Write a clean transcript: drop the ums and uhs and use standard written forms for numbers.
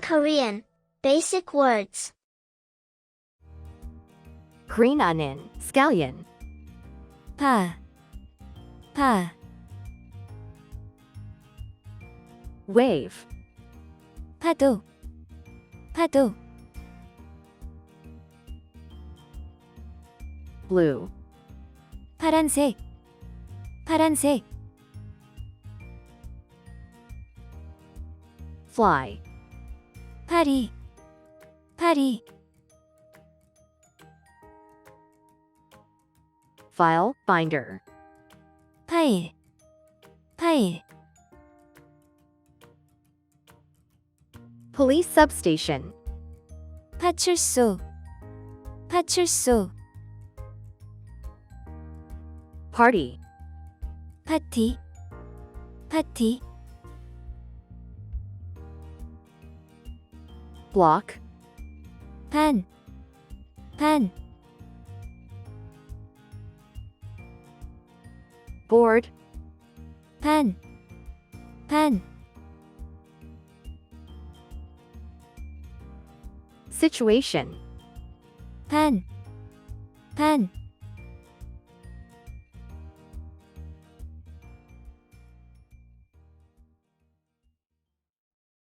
Korean. Basic words. green onion, scallion, 파, wave, 파도, blue, 파란색, fly, 파리, file, binder, 파일, police substation, 파출소, party, 파티, block, 반, board, 반, situation, 반,